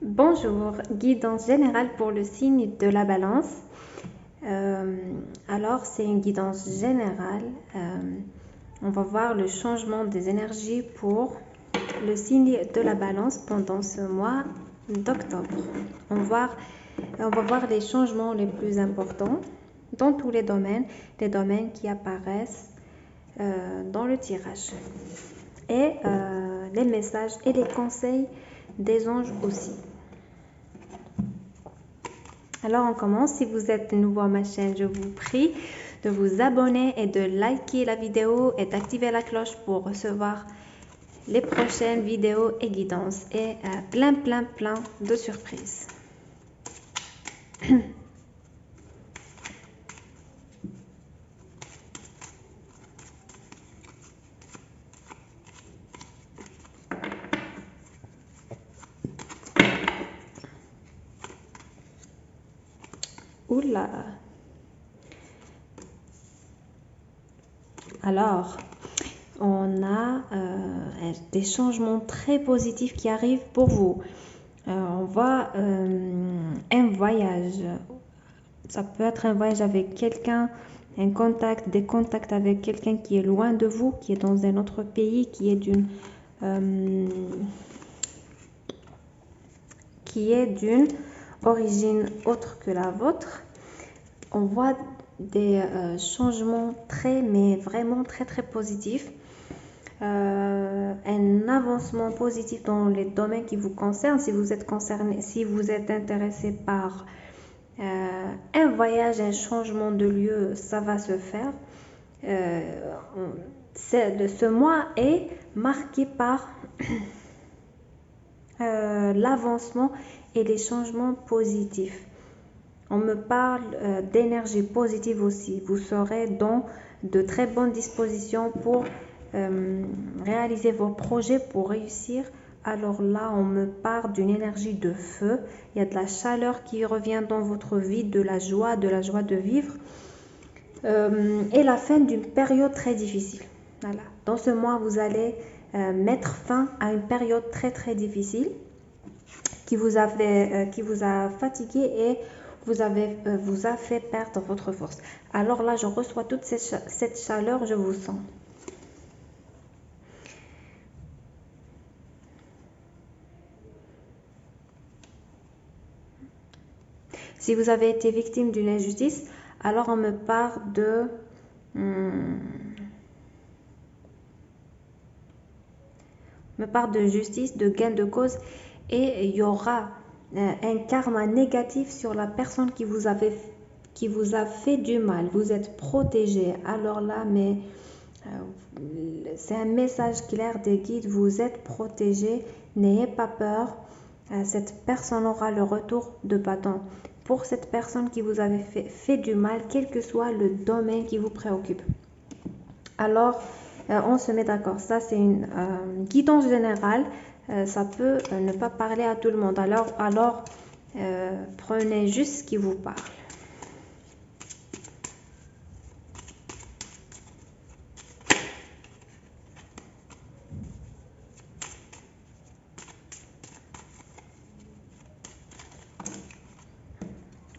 Bonjour, guidance générale pour le signe de la balance. Alors, c'est une guidance générale. On va voir le changement des énergies pour le signe de la balance pendant ce mois d'octobre. On va voir les changements les plus importants dans tous les domaines qui apparaissent dans le tirage. Et les messages et les conseils des anges aussi. Alors on commence. Si vous êtes nouveau à ma chaîne, je vous prie de vous abonner et de liker la vidéo et d'activer la cloche pour recevoir les prochaines vidéos et guidances et plein de surprises. Oula. Alors, on a des changements très positifs qui arrivent pour vous. On voit un voyage. Ça peut être un voyage avec quelqu'un, un contact, des contacts avec quelqu'un qui est loin de vous, qui est dans un autre pays, qui est d'une origine autre que la vôtre. On voit des changements mais vraiment très positifs. Un avancement positif dans les domaines qui vous concernent. Si vous êtes concerné, si vous êtes intéressé par un voyage, un changement de lieu, ça va se faire. Ce mois est marqué par l'avancement et les changements positifs. On me parle d'énergie positive aussi. Vous serez dans de très bonnes dispositions pour réaliser vos projets, pour réussir. Alors là, on me parle d'une énergie de feu. Il y a de la chaleur qui revient dans votre vie, de la joie de vivre. Et la fin d'une période très difficile. Voilà. Dans ce mois, vous allez mettre fin à une période très difficile qui vous a fatigué et vous a fait perdre votre force. Alors là, je reçois toute cette chaleur, je vous sens. Si vous avez été victime d'une injustice, alors on me parle de justice, de gain de cause, et il y aura un karma négatif sur la personne qui vous a fait du mal. Vous êtes protégé. Alors là, mais c'est un message clair des guides. Vous êtes protégé. N'ayez pas peur. Cette personne aura le retour de bâton. Pour cette personne qui vous avait fait du mal, quel que soit le domaine qui vous préoccupe. Alors, on se met d'accord. Ça, c'est une guidance générale. Ça peut ne pas parler à tout le monde. Alors prenez juste ce qui vous parle.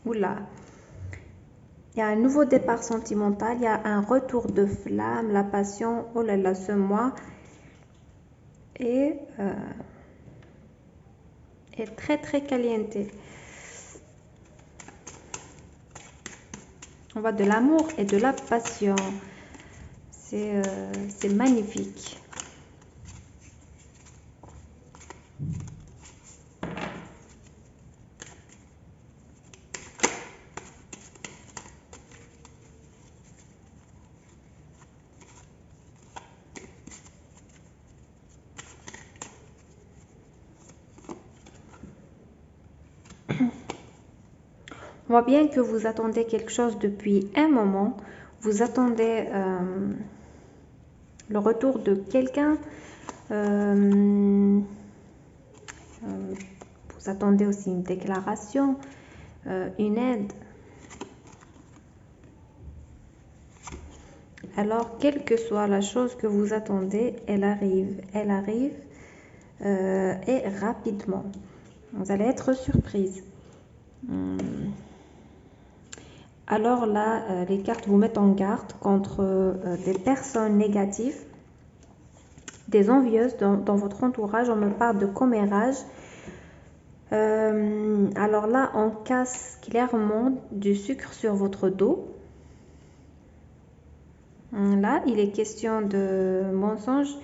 Oula. Il y a un nouveau départ sentimental, il y a un retour de flamme, la passion, oh là là, ce mois est très caliente. On voit de l'amour et de la passion. C'est magnifique. On voit bien que vous attendez quelque chose depuis un moment. Vous attendez le retour de quelqu'un. Vous attendez aussi une déclaration, une aide. Alors, quelle que soit la chose que vous attendez, elle arrive et rapidement. Vous allez être surprise. Alors là, les cartes vous mettent en garde contre des personnes négatives, des envieuses dans votre entourage. On me parle de commérage. Alors là, on casse clairement du sucre sur votre dos. Là, il est question de mensonges,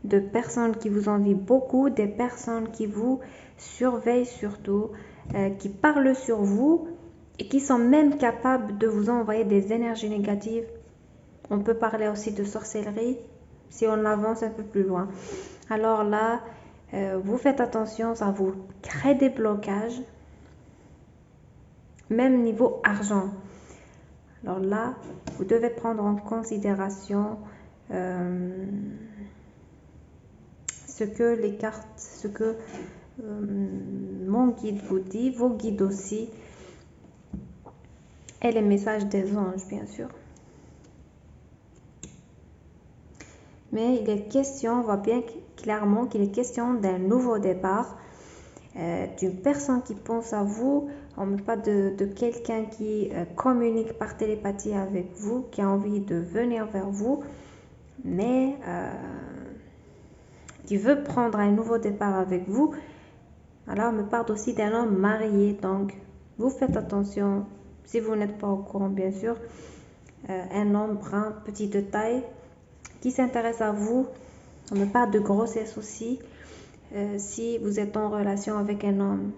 de personnes qui vous envient beaucoup, des personnes qui vous surveillent surtout, qui parlent sur vous et qui sont même capables de vous envoyer des énergies négatives. On peut parler aussi de sorcellerie si on avance un peu plus loin. Alors là, vous faites attention, ça vous crée des blocages, même niveau argent. Alors là, vous devez prendre en considération ce que les cartes, ce que mon guide vous dit, vos guides aussi, et les messages des anges, bien sûr. Mais il est question, on voit bien clairement qu'il est question d'un nouveau départ, d'une personne qui pense à vous. On ne parle pas de quelqu'un qui communique par télépathie avec vous, qui a envie de venir vers vous, mais qui veut prendre un nouveau départ avec vous. Alors, on me parle aussi d'un homme marié, donc vous faites attention, si vous n'êtes pas au courant, bien sûr, un homme brun, petit de taille, qui s'intéresse à vous. On me parle de grossesse aussi, si vous êtes en relation avec un homme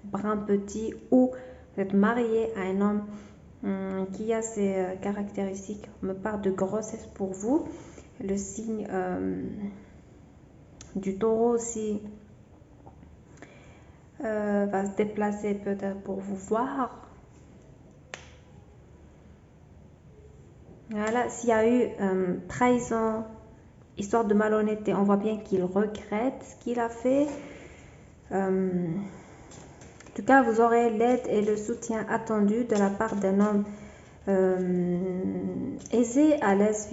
brun petit ou vous êtes marié à un homme qui a ces caractéristiques. On me parle de grossesse pour vous. Le signe du taureau aussi va se déplacer peut-être pour vous voir. Voilà, s'il y a eu trahison, histoire de malhonnêteté, on voit bien qu'il regrette ce qu'il a fait. En tout cas, vous aurez l'aide et le soutien attendu de la part d'un homme aisé, à l'aise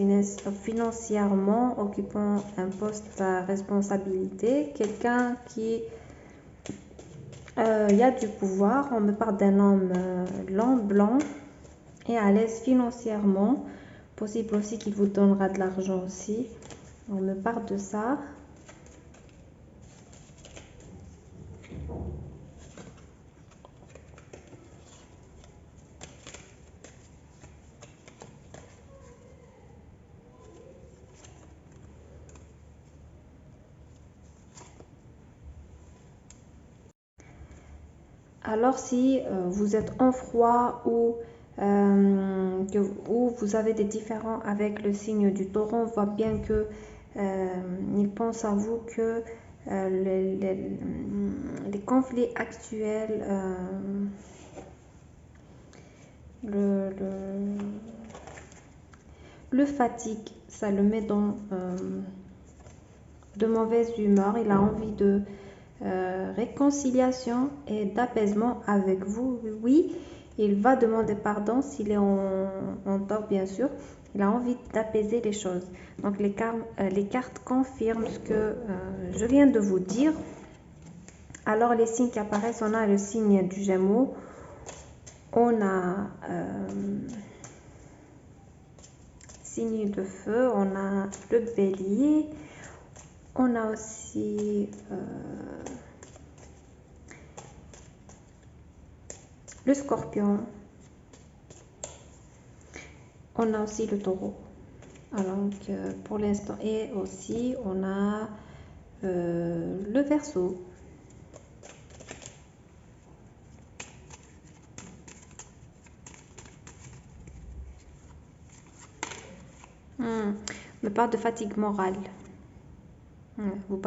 financièrement, occupant un poste à responsabilité, quelqu'un qui y a du pouvoir. On me parle d'un homme lent, blanc et à l'aise financièrement. Possible aussi qu'il vous donnera de l'argent aussi. On me parle de ça. Alors si vous êtes en froid ou vous avez des différends avec le signe du taureau, on voit bien que il pense à vous que les conflits actuels, le fatigue, ça le met dans de mauvaise humeur. Il a envie de réconciliation et d'apaisement avec vous. Oui, il va demander pardon s'il est en tort, bien sûr. Il a envie d'apaiser les choses. Donc les cartes confirment ce que je viens de vous dire. Alors les signes qui apparaissent, on a le signe du Gémeaux, on a signe de feu, on a le Bélier, on a aussi le Scorpion, on a aussi le Taureau. Alors, donc, pour l'instant, et aussi on a le Verseau. Me parle de fatigue morale. Vous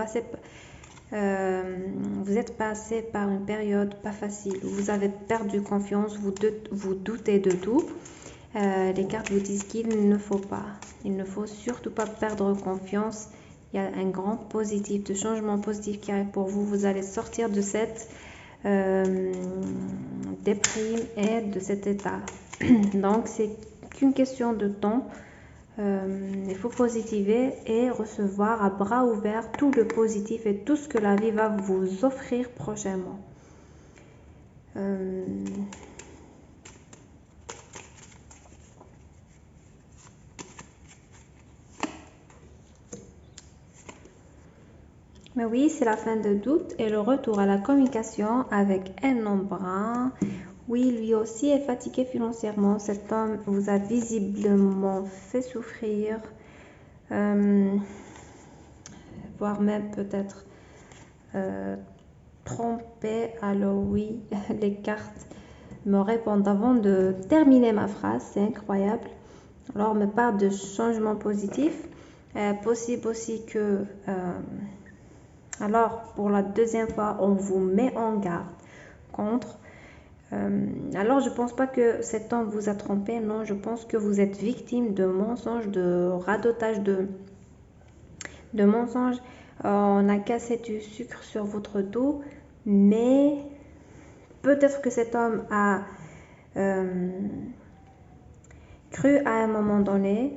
êtes passé par une période pas facile où vous avez perdu confiance, vous doutez de tout. Les cartes vous disent qu'il ne faut pas, il ne faut surtout pas perdre confiance. Il y a un grand positif, de changement positif qui arrive pour vous. Vous allez sortir de cette déprime et de cet état. Donc c'est qu'une question de temps. Il faut positiver et recevoir à bras ouverts tout le positif et tout ce que la vie va vous offrir prochainement. Mais oui, c'est la fin de doute et le retour à la communication avec un homme brun. Oui, lui aussi est fatigué financièrement. Cet homme vous a visiblement fait souffrir, voire même peut-être trompé. Alors oui, les cartes me répondent avant de terminer ma phrase, c'est incroyable. Alors, on me parle de changement positif. Possible aussi que... alors, pour la deuxième fois, on vous met en garde contre. Alors, je ne pense pas que cet homme vous a trompé. Non, je pense que vous êtes victime de mensonges, de radotage, de mensonges. On a cassé du sucre sur votre dos. Mais peut-être que cet homme a cru à un moment donné.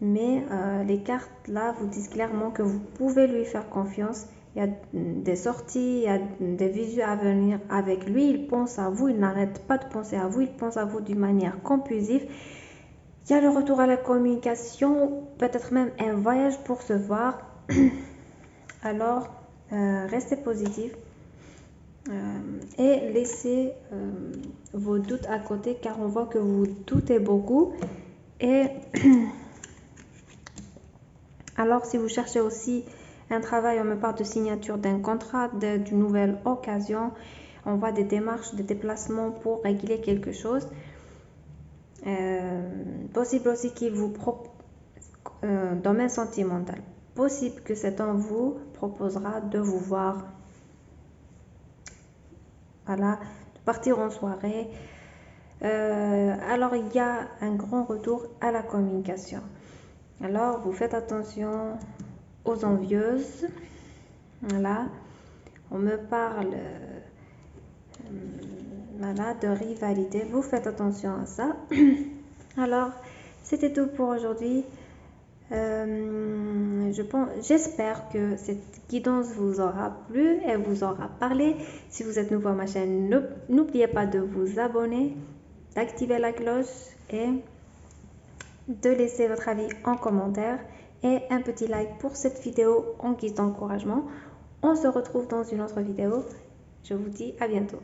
Mais les cartes là vous disent clairement que vous pouvez lui faire confiance. Il y a des sorties, il y a des visuels à venir avec lui. Il pense à vous, il n'arrête pas de penser à vous, il pense à vous d'une manière compulsive. Il y a le retour à la communication, peut-être même un voyage pour se voir. Alors, restez positif et laissez vos doutes à côté car on voit que vous doutez beaucoup. Et alors, si vous cherchez aussi un travail, on me parle de signature d'un contrat, d'une nouvelle occasion. On voit des démarches, des déplacements pour régler quelque chose. Possible aussi qu'il vous propose, domaine sentimental, possible que cet homme vous proposera de vous voir, voilà, de partir en soirée. Alors, il y a un grand retour à la communication. Alors, vous faites attention aux envieuses. Voilà, on me parle voilà, de rivalité. Vous faites attention à ça. Alors, c'était tout pour aujourd'hui. J'espère que cette guidance vous aura plu et vous aura parlé. Si vous êtes nouveau à ma chaîne, n'oubliez pas de vous abonner, d'activer la cloche et de laisser votre avis en commentaire et un petit like pour cette vidéo en guise d'encouragement. On se retrouve dans une autre vidéo. Je vous dis à bientôt.